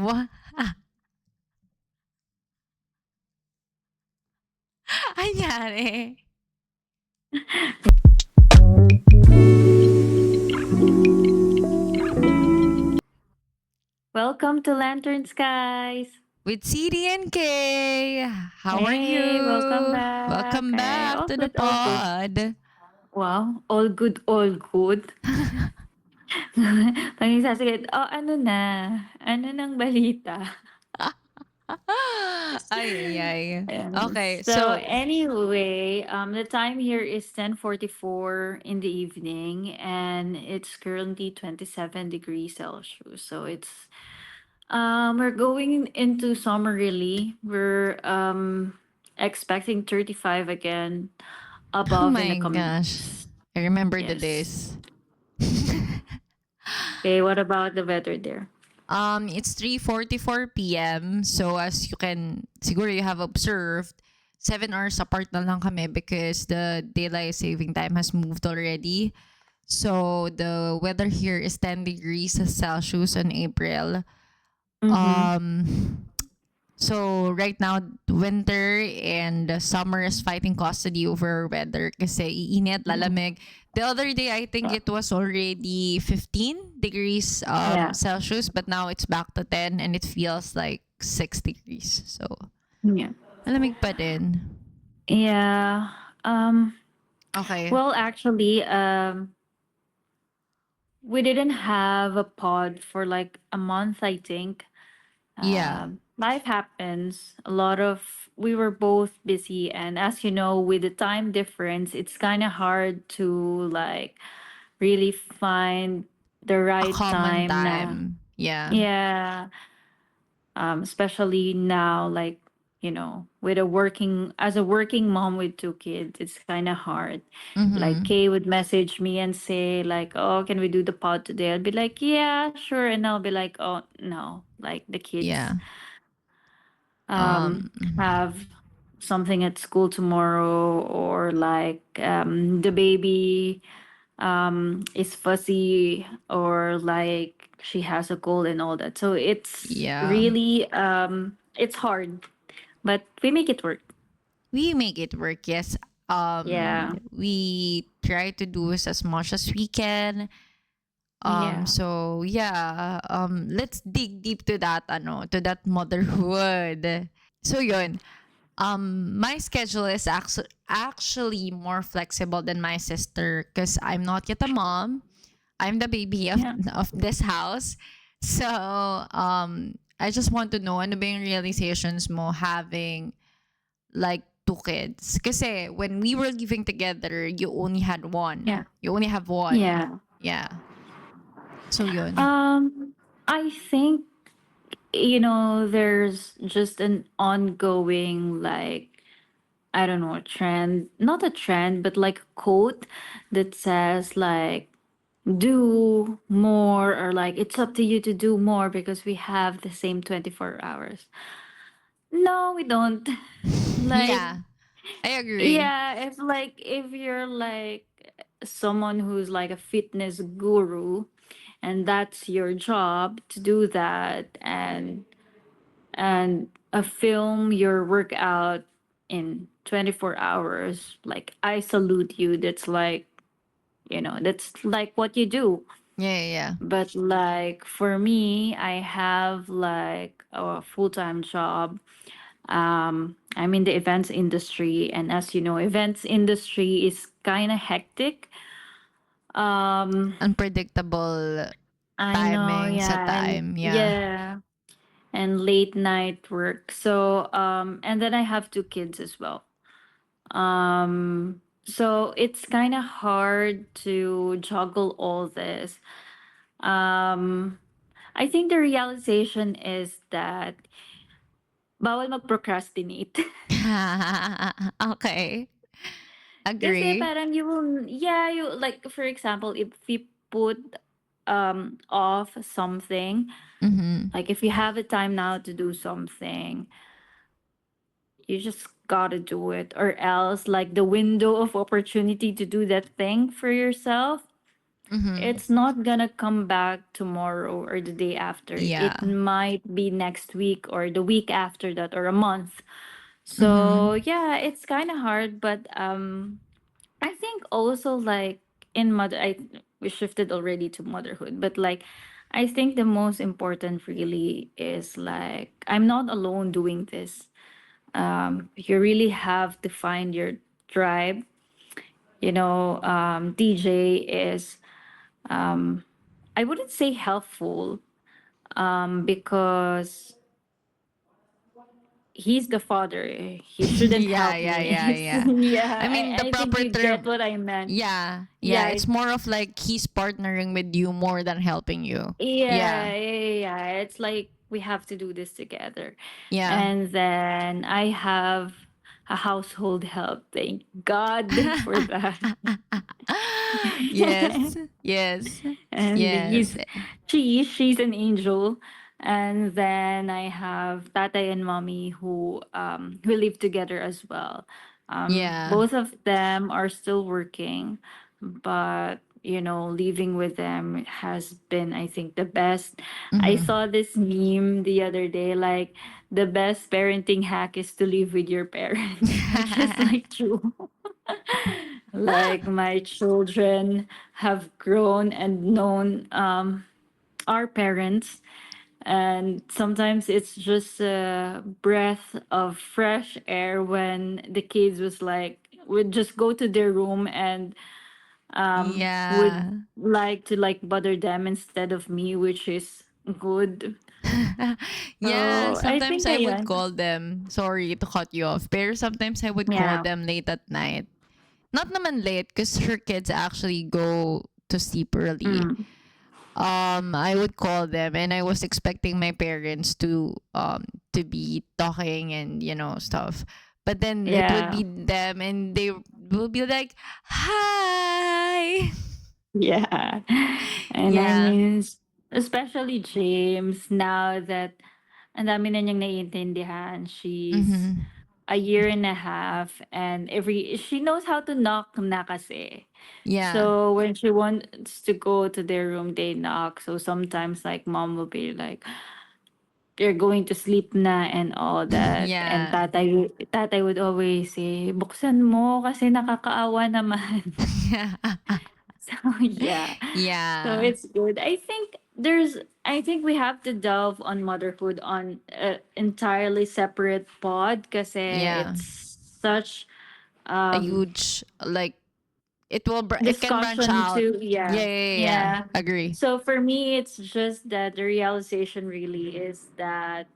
What? Anyari? Welcome to Lantern Skies. With CD and K. How are Hey, welcome you? back. Welcome Hey, back all to the good, all good. pod. Wow, all good, all good. Pag nagsasagot, oh, ano na? Ano nang balita? Ay, ay, ay. Okay, So so, anyway, the time here is 10:44 in the evening, and it's currently 27 degrees Celsius. So we're going into summer really. We're expecting 35 again oh above in the my coming gosh. days. I remember the Yes. days. Okay, what about the weather there? It's 3:44 p.m. So as you can, siguro you have observed, 7 hours apart na lang kami because the daylight saving time has moved already. So the weather here is 10 degrees Celsius in April. Mm-hmm. Um, so right now, winter and summer is fighting custody over weather kasi iinit, lalamig. The other day, I think it was already 15 degrees Yeah. Celsius, but now it's back to 10 and it feels like 6 degrees. So, Yeah. malamig pa din. Yeah. Um, Okay. well, actually, we didn't have a pod for like a month, I think. Yeah. Life happens. A lot of we were both busy, and as you know, with the time difference, it's kind of hard to like really find the A right common time now. time. Yeah. Yeah, especially now, like with a working as a working mom with two kids, it's kind of hard. Like Mm-hmm. Kay would message me and say like, "Oh, can we do the pod today?" I'd be like, "Yeah, sure," and I'll be like, "Oh no, like the kids Yeah. um, Um, have something at school tomorrow, or like the baby is fussy, or like she has a cold and all that." So it's yeah. really it's hard, but we make it work. We make it work, yes. Yeah, We try to do this as much as we can. yeah, So yeah, let's dig deep to that, to that motherhood. So yun, my schedule is actually more flexible than my sister because I'm not yet a mom. I'm the baby of yeah, this house. So I just want to know ano ba yung realizations mo having like two kids. Kasi when we were living together, you only had one. yeah, You only have one. yeah. Yeah. So yun. I think there's just an ongoing like I don't know, a trend, not a trend, but like a quote that says like do more, or like it's up to you to do more because we have the same 24 hours. No, we don't. Like Yeah, I agree. yeah, if you're like someone who's like a fitness guru and that's your job to do that, and film your workout in 24 hours, like I salute you. That's like that's like what you do. Yeah, yeah, yeah. But like for me, I have like a full-time job. I'm in the events industry, and as you know, events industry is kind of hectic. Unpredictable I know, timing sa yeah, and time. Yeah. yeah, and late night work. So and then I have two kids as well. So it's kind of hard to juggle all this. I think the realization is that bawal mag-procrastinate. Okay. Kasi Agree. parang you will, yeah, you like for example, if we put off something, Mm-hmm. like if you have the time now to do something, you just gotta do it, or else like the window of opportunity to do that thing for yourself Mm-hmm. it's not gonna come back tomorrow or the day after. Yeah. It might be next week or the week after that or a month. So Mm-hmm. yeah, it's kind of hard, but I think also like in mother, I we shifted already to motherhood, but like I think the most important really is like I'm not alone doing this. You really have to find your tribe. DJ is, I wouldn't say helpful, because he's the father. He shouldn't Yeah, help yeah, me. yeah, yeah. I Yeah, mean, the I think proper you get term, what I meant. yeah, yeah, Yeah, it's more of like he's partnering with you more than helping you. yeah, Yeah, yeah. It's like we have to do this together. yeah. And then I have a household help. Thank God for that. Yes, yes, And yes. she's an angel. And then I have Tatay and Mommy who live together as well. Yeah. Both of them are still working, but living with them has been, I think, the best. I Mm-hmm. saw this meme the other day, like the best parenting hack is to live with your parents, which is like true. Like my children have grown and known our parents, and sometimes it's just a breath of fresh air when the kids was like would just go to their room and would Yeah. like to like bother them instead of me, which is good. Yeah, So I sometimes think I would ayan. call them. Sorry to cut you off. Pero sometimes I would call Yeah. them late at night. Not naman late because her kids actually go to sleep early. Mm. I would call them and I was expecting my parents to be talking and stuff. But then it would Yeah. be them and they will be like, "Hi." Yeah. And I Yeah. mean, especially James, now that ang dami na niyang naiintindihan. She's Mhm. a year and a half, and she knows how to knock na kasi. Yeah. So when she wants to go to their room, they knock. So sometimes like mom will be like, "You're going to sleep na," and all that. And Yeah. tatay would always say, "Buksan mo kasi nakakaawa naman." Yeah. So yeah. So Yeah. it's good. I think we have to delve on motherhood on an entirely separate pod because Yeah. it's such A um huge like it can branch discussion out. too. Yeah, Yeah. yeah, yeah, yeah. Yeah. Agree. So for me it's just that the realization really is that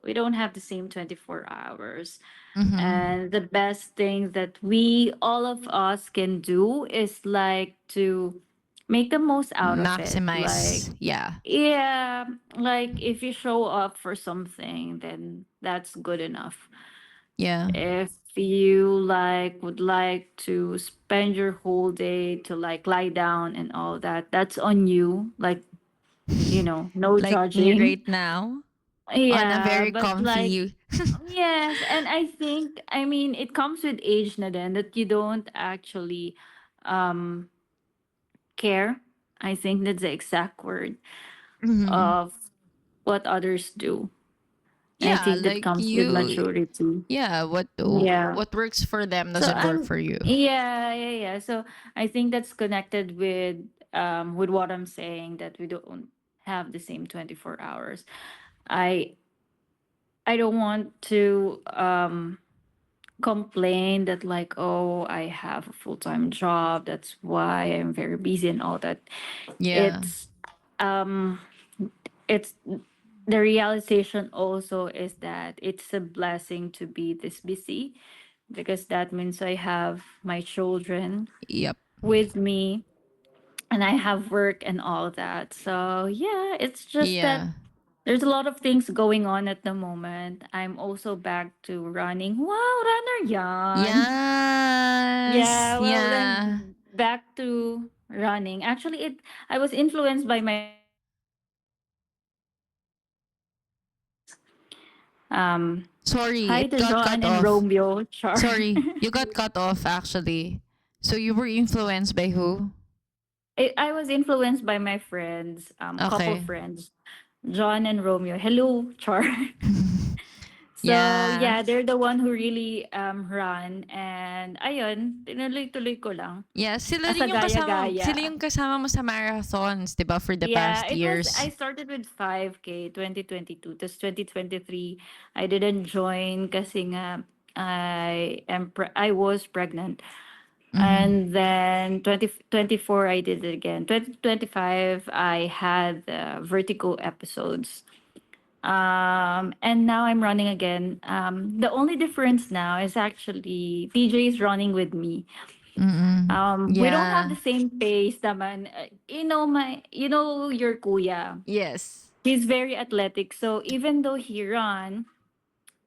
we don't have the same 24 hours. Mhm. And the best thing that we all of us can do is like to make the most out of it. Like, Maximize. Yeah. yeah, like if you show up for something, then that's good enough. Yeah. If you like would like to spend your whole day to like lie down and all that, that's on you. Like, no Like me judging. right now on a Yeah, very but like, comfy. yes, and I think, I mean, it comes with age na din that you don't actually um care. I think that's the exact word Mhm. of what others do. I Yeah, think that like comes with you maturity. yeah, Yeah. what works for them So doesn't work for you. yeah, yeah, yeah. So I think that's connected with what I'm saying, that we don't have the same 24 hours. I I don't want to complain that like, oh, I have a full-time job, that's why I'm very busy and all that. Yeah. it's um it's the realization also is that it's a blessing to be this busy, because that means I have my children Yep. with me and I have work and all that. So yeah, it's just that Yeah. there's a lot of things going on at the moment. I'm also back to running. Wow, runner yan. Yes. Yeah, well Yeah. then back to running. Actually, it I was influenced by my um Sorry, hi it to got John cut and off. Romeo Char. Sorry, you got cut off actually. So you were influenced by who? I was influenced by my friends, couple Okay. friends, John and Romeo. Hello, Char. So Yeah. yeah, they're the one who really run, and ayun, tinuloy-tuloy ko lang Yeah, sila as a rin yung kasama sila gaya-gaya. yung kasama mo sa marathons, 'di ba, for the Yeah, past it was years? I started with 5K 2022, tas 2023 I didn't join kasi nga I was pregnant. Mhm. And then 2024 I did it again. 2025 I had vertigo episodes. And now I'm running again. The only difference now is actually TJ is running with me. Mm. We don't have Yeah. the same pace naman. You know your kuya. Yes. He's very athletic. So even though he run,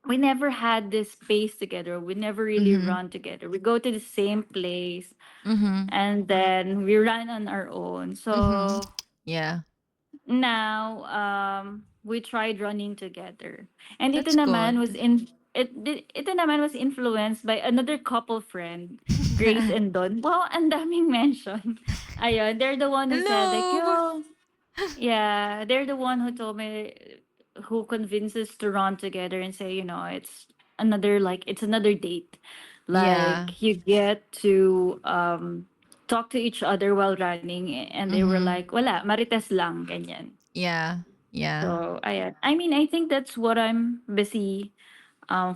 we never had this pace together. We never really Mhm. run together. We go to the same place Mhm. and then we run on our own. Mhm. So Yeah. now we tried running together. And That's good. ito naman was influenced by another couple friend, Grace and Don. Wow, ang daming mention. Ayun, they're the one who said like, Hello. yo, yeah, they're the one who told me, who convinces to run together and say, it's another date. Yeah. Like you get to talk to each other while running, and they were Mhm. like, wala, marites lang, ganyan. Yeah. Yeah. So, ayan. I mean, I think that's what I'm busy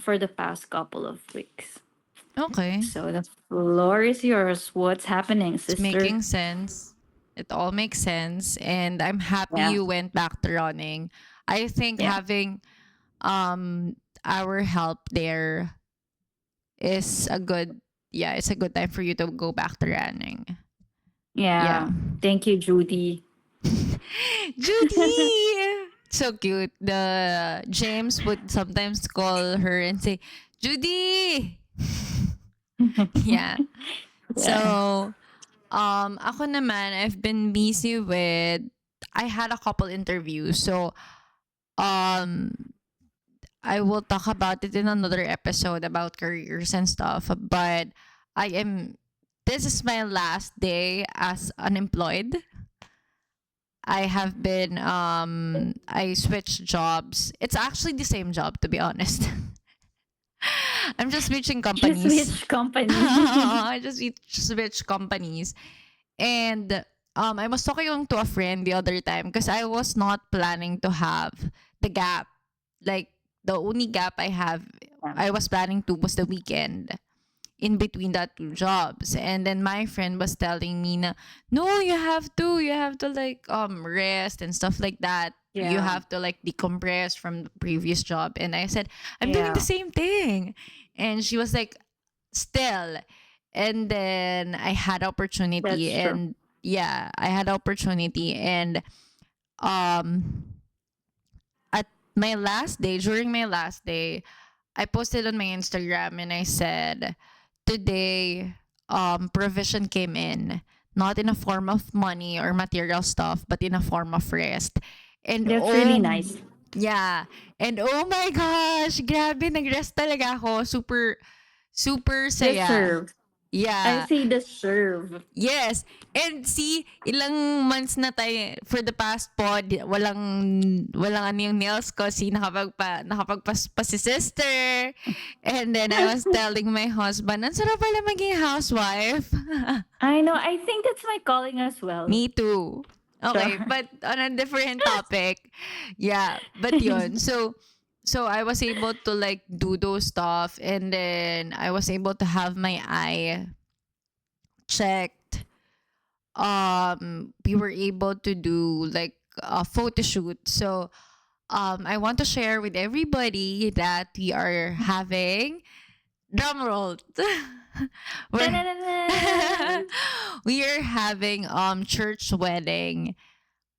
for the past couple of weeks. Okay. So the floor is yours. What's happening, It's sister? making sense. It all makes sense, and I'm happy Yeah. you went back to running. I think Yeah. having our help there is a good, yeah, it's a good time for you to go back to running. Yeah. Yeah. Thank you, Judy. Judy! So cute. The James would sometimes call her and say, Judy! Yeah. Yeah. So, ako naman, I've been busy with, I had a couple interviews. So, um, I will talk about it in another episode about careers and stuff. But I am, this is my last day as unemployed. I have been I switched jobs. It's actually the same job, to be honest. I'm just switching Just companies. which company? I just switch companies. And I was talking to a friend the other time because I was not planning to have the gap. Like the only gap I was planning to was the weekend in between that two jobs. And then my friend was telling me na, no, you have to like rest and stuff like that. You Yeah. have to like decompress from the previous job. And I said, I'm doing the Yeah. same thing. And she was like, still. And then I had opportunity, That's true. and yeah, I had opportunity. And um at my last day, during my last day, I posted on my Instagram and I said, today, provision came in, not in a form of money or material stuff, but in a form of rest. And That's really nice. yeah. And oh my gosh, grabe, nag-rest talaga ako. Super, super saya. Deserve. I Yeah. say deserve. Yes. And see, ilang months na tayo for the past pod, walang ano yung nails ko. See, nakapagpa si sister. And then I was telling my husband, ang sarap pala maging housewife. I know. I think that's my calling as well. Me too. Okay, Sure. but on a different topic. Yeah, but yun. So I was able to like do those stuff, and then I was able to have my eye checked. We were able to do like a photo shoot. So I want to share with everybody that we are having drum roll. we're Ta-da-da-da! we are having church wedding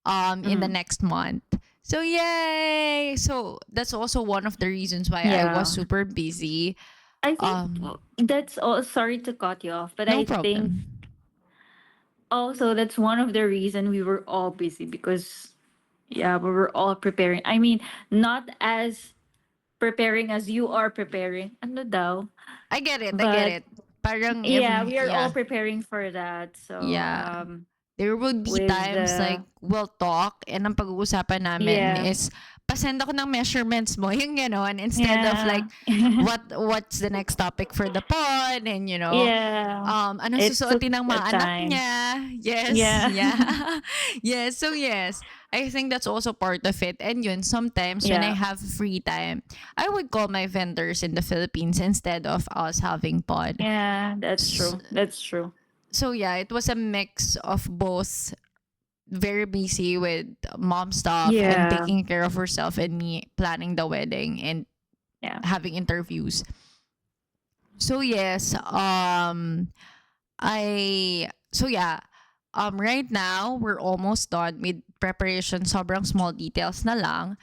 in the Mm. next month. So yay! So that's also one of the reasons why I was Yeah. super busy. I think Um that's all. Sorry to cut you off, but no I think problem. also that's one of the reason we were all busy because yeah, we were all preparing. I mean, not as preparing as you are preparing. Ano daw? I get But it. Parang yeah, every we are all yeah. preparing for that. So Yeah. there would be with times like the we'll talk and ang pag-uusapan namin yeah, is pasend ako ng measurements mo, yung gano'n, instead of yeah. like what's the next topic for the pod, and Yeah. anong It took susuotin ng a mga anak time. niya. Yes, Yeah. yeah. Yes, so yes, I think that's also part of it. And yun, sometimes when I Yeah. have free time, I would call my vendors in the Philippines instead of us having pod. Yeah, that's S- true. That's true. So yeah, it was a mix of both, very busy with mom stuff and Yeah. taking care of herself, and me planning the wedding and Yeah. having interviews. So yes, yeah, right now we're almost done with preparation. Sobrang small details na lang.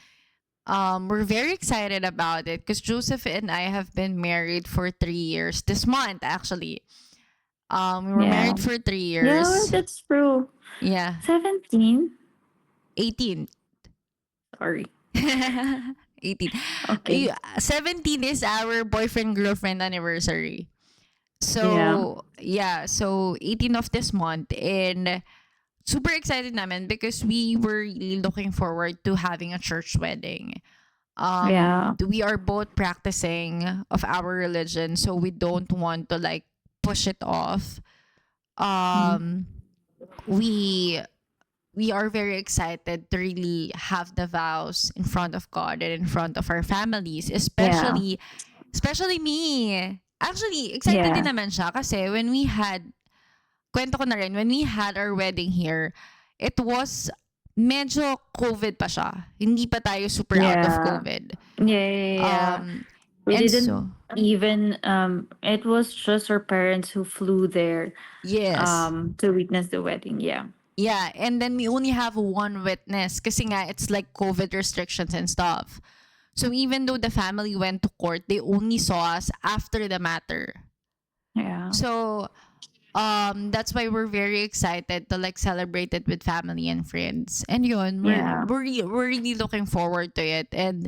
We're very excited about it because Joseph and I have been married for 3 years this month, actually. We were Yeah. married for three Yeah, years. that's true. Yeah, 17? 18. Sorry. 18. Okay. 17 is our boyfriend girlfriend anniversary. Yeah. So, yeah, so 18 of this month, and super excited namin because we were really looking forward to having a church wedding. Yeah. We are both practicing of our religion, so we don't want to like push it off. Mm. Um, we we are very excited to really have the vows in front of God and in front of our families, Yeah. especially me. Actually, excited din Yeah. naman siya kasi kwento ko na rin, when we had our wedding here, it was medyo COVID pa siya. Hindi pa tayo super out of Yeah. COVID. Yeah. Yeah. Yeah. Um, We and didn't so, even it was just our parents who flew there yes. to witness the wedding. Yeah. Yeah, and then we only have one witness kasi nga it's like COVID restrictions and stuff. So even though the family went to court, they only saw us after the matter. Yeah. So that's why we're very excited to like celebrate it with family and friends. And yun, Yeah. we're really looking forward to it. And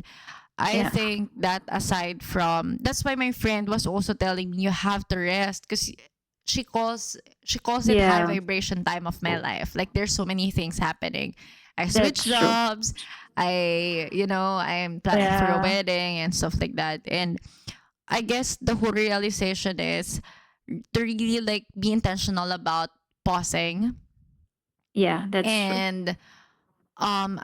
I Yeah. think that aside from, that's why my friend was also telling me you have to rest because she calls she calls it high Yeah. vibration time of my life. Like there's so many things happening. I switched That's true. jobs. I'm planning for a Yeah. wedding and stuff like that. And I guess the whole realization is to really like be intentional about pausing. Yeah. That's true. And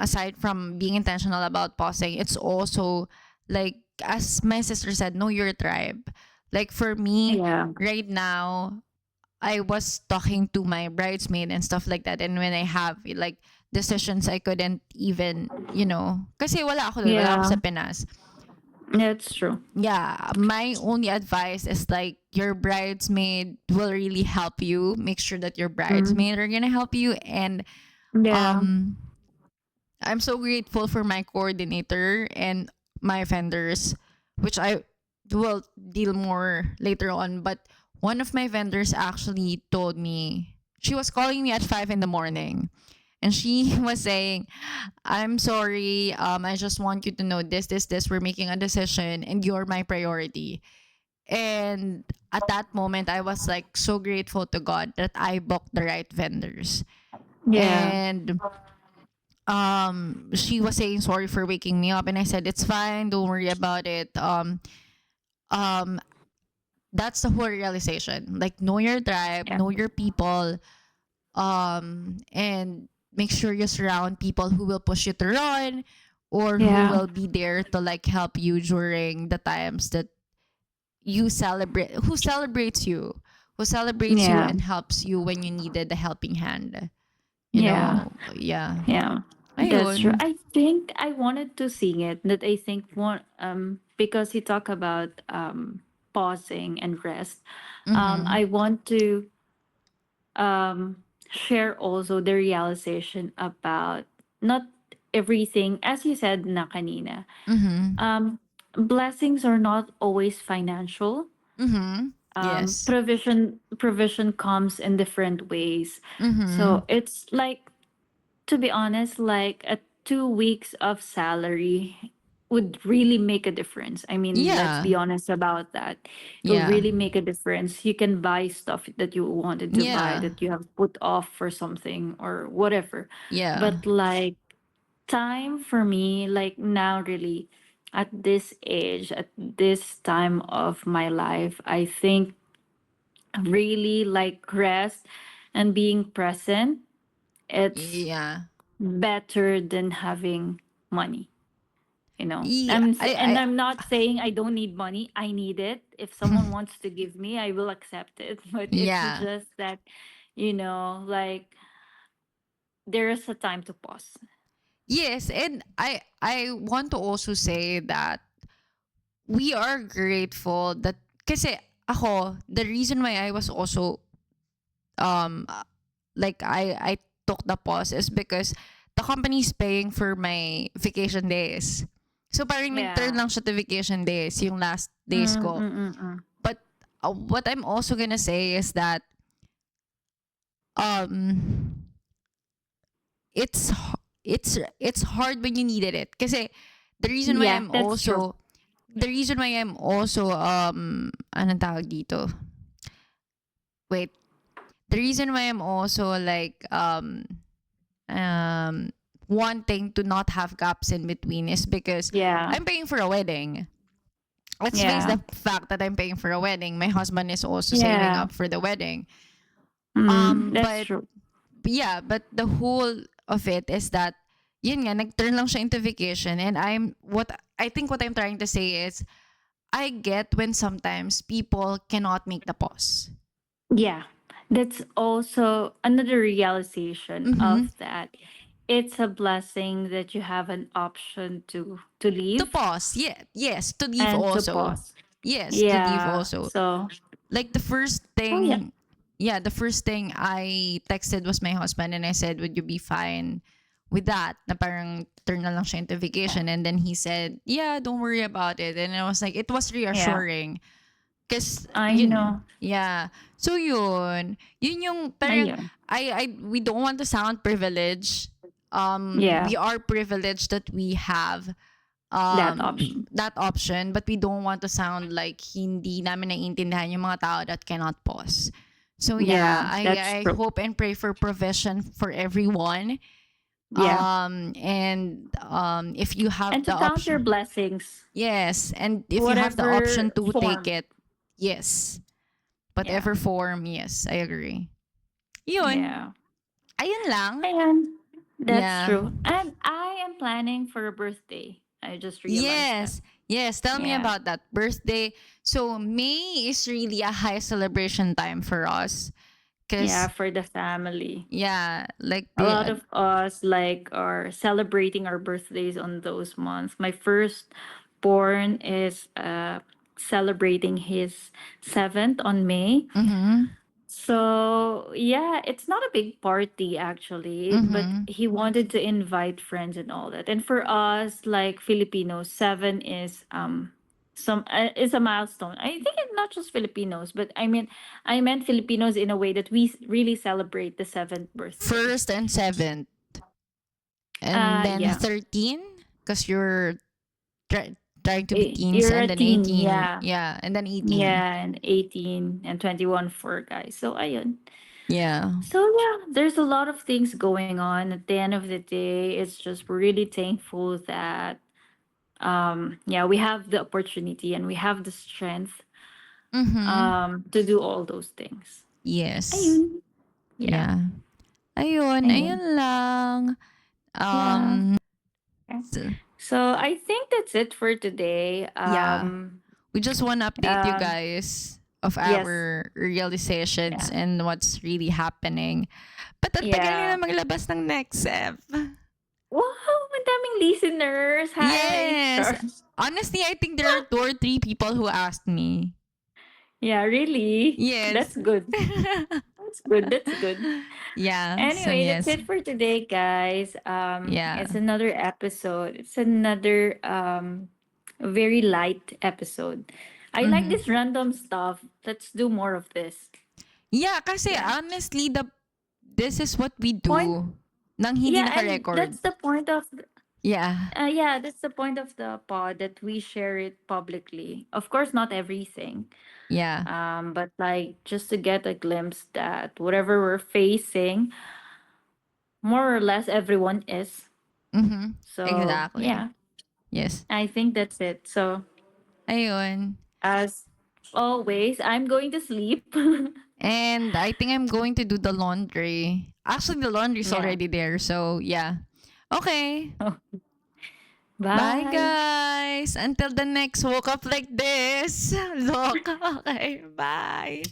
aside from being intentional about pausing, it's also like, as my sister said, know your tribe. Like for me Yeah. right now, I was talking to my bridesmaid and stuff like that, and when I have like decisions I couldn't even, kasi wala ako Yeah. sa Pinas. That's true. Yeah, my only advice is like your bridesmaid will really help you. Make sure that your Mm. bridesmaid are gonna help you. And Yeah. um I'm so grateful for my coordinator and my vendors, which I will deal more later on. But one of my vendors actually told me, she was calling me at 5 in the morning. And she was saying, I'm sorry. I just want you to know this. We're making a decision and you're my priority. And at that moment, I was like so grateful to God that I booked the right vendors. Yeah. And she was saying sorry for waking me up, and I said it's fine, don't worry about it. Um that's the whole realization, like know your tribe, Yeah. know your people, and make sure you surround people who will push you to run, or who Yeah. will be there to like help you during the times that you celebrate, who celebrates you Yeah. and helps you when you needed the helping hand, Yeah. yeah. Yeah. That's true. Ayun. I think I wanted to sing it. That I think one because he talked about pausing and rest. Mhm. I want to share also the realization about not everything, as you said na kanina. Mhm. Blessings are not always financial. Mhm. Yes. Provision comes in different ways. Mhm. So it's like, to be honest, like a 2 weeks of salary would really make a difference. I mean, let's Yeah. be honest about that. It will Yeah. really make a difference. You can buy stuff that you wanted to buy Yeah. that you have put off for something or whatever. Yeah. But like time for me, like now, really, at this age, at this time of my life, I think really like rest and being present, it's Yeah. better than having money. Yeah. And I I'm not saying I don't need money. I need it. If someone wants to give me, I will accept it. But it's yeah. just that, like there is a time to pause. Yes, and I want to also say that we are grateful that kasi ako, the reason why I was also um like I took the pause is because the company is paying for my vacation days. So parang nag-turn Yeah. lang siya to vacation days, yung last days Mm, ko. mm, mm, mm. But what I'm also gonna say is that um it's it's hard when you needed it. Kasi the reason why Yeah, I'm that's true. also the reason why I'm also anong tawag dito? Wait, the reason why I'm also like um wanting to not have gaps in between is because Yeah. I'm paying for a wedding. Let's face Yeah. the fact that I'm paying for a wedding. My husband is also saving Yeah. up for the wedding. That's But true. yeah, but the whole of it is that yun nga, nag-turn lang siya into vacation. And I think what I'm trying to say is, I get when sometimes people cannot make the pause. Yeah. That's also another realization Mm-hmm. of that. It's a blessing that you have an option to To leave pause, yeah, yes, to leave and to also. pause. Yes, to leave Yeah. also. So, Like the first oh yeah. thing, yeah, the first thing I texted was my husband and I said, would you be fine with that? Na parang turn na lang siya into vacation. And then he said, yeah, don't worry about it. And I was like, it was Yeah. reassuring. Cause I yun, know. yeah. So yun yung parang Ayun. we don't want to sound privileged. Yeah. We are privileged that we have That option. that option, but we don't want to sound like hindi namin naiintindihan yung mga tao that cannot pause. So yeah, Yeah, that's I true. hope and pray for provision for everyone. Yeah. And if you have And to the count your option, blessings, yes, and if you have the option whatever to take form. it, yes, Yeah. whatever form, yes, I agree. Yun, Yeah. ayun lang. And that's Yeah. true. And I am planning for a birthday. I just realized that. Yes. Yes. Tell me Yeah. about that birthday. So May is really a high celebration time for us. Yeah, Cause for the family. yeah, like A lot of us like are celebrating our birthdays on those months. My first born is celebrating his 7th on May. mm-hmm, So yeah, it's not a big party actually, but mm-hmm. he wanted to invite friends and all that. And for us, like Filipinos, 7 is a milestone. I think it's not just Filipinos, but I meant Filipinos in a way that we really celebrate the 7th birthday. First and seventh. And then Yeah, 13. Cause you're trying to be teens, you're and a then teen, 18. yeah, Yeah. And then 18. yeah, and 18 and 21 for guys. So ayun. Yeah. So yeah, there's a lot of things going on. At the end of the day, it's just really thankful that yeah, we have the opportunity and we have the strength Mm-hmm. to do all those things. Yes. Ayun. Yeah. Yeah. Ayun. Ayun. Ayun lang. Yeah. Um, Okay. s- So I think that's it for today. yeah. We just want to update you Um guys of yes. our realizations Yeah. and what's really happening. But ang tagal nila Yeah. maglabas ng next ep. Wow, ang daming listeners. Hi. Yes. Char. Honestly, I think there are 2 or 3 people who asked me. Yeah, really. Yes. That's good. That's good. That's good. Yeah. So Anyway, that's yes. it for today, guys. Yeah. It's another episode. It's another very light episode. I like Mm-hmm. this random stuff. Let's do more of this. Yeah, kasi Yeah. honestly, this is what we Point. do nang hindi Yeah, and naka-record. that's the point of. Yeah. Yeah, that's the point of the pod, that we share it publicly. Of course, not everything, Yeah. but like just to get a glimpse that whatever we're facing, more or less everyone is. Mm-hmm. So Exactly. yeah, Yes. I think that's it. So Ayun. as always, I'm going to sleep. And I think I'm going to do the laundry. Actually, the laundry's Yeah. already there. So, yeah. Okay. Bye, Bye. guys. Until the next woke up like this. Look. Okay. Bye.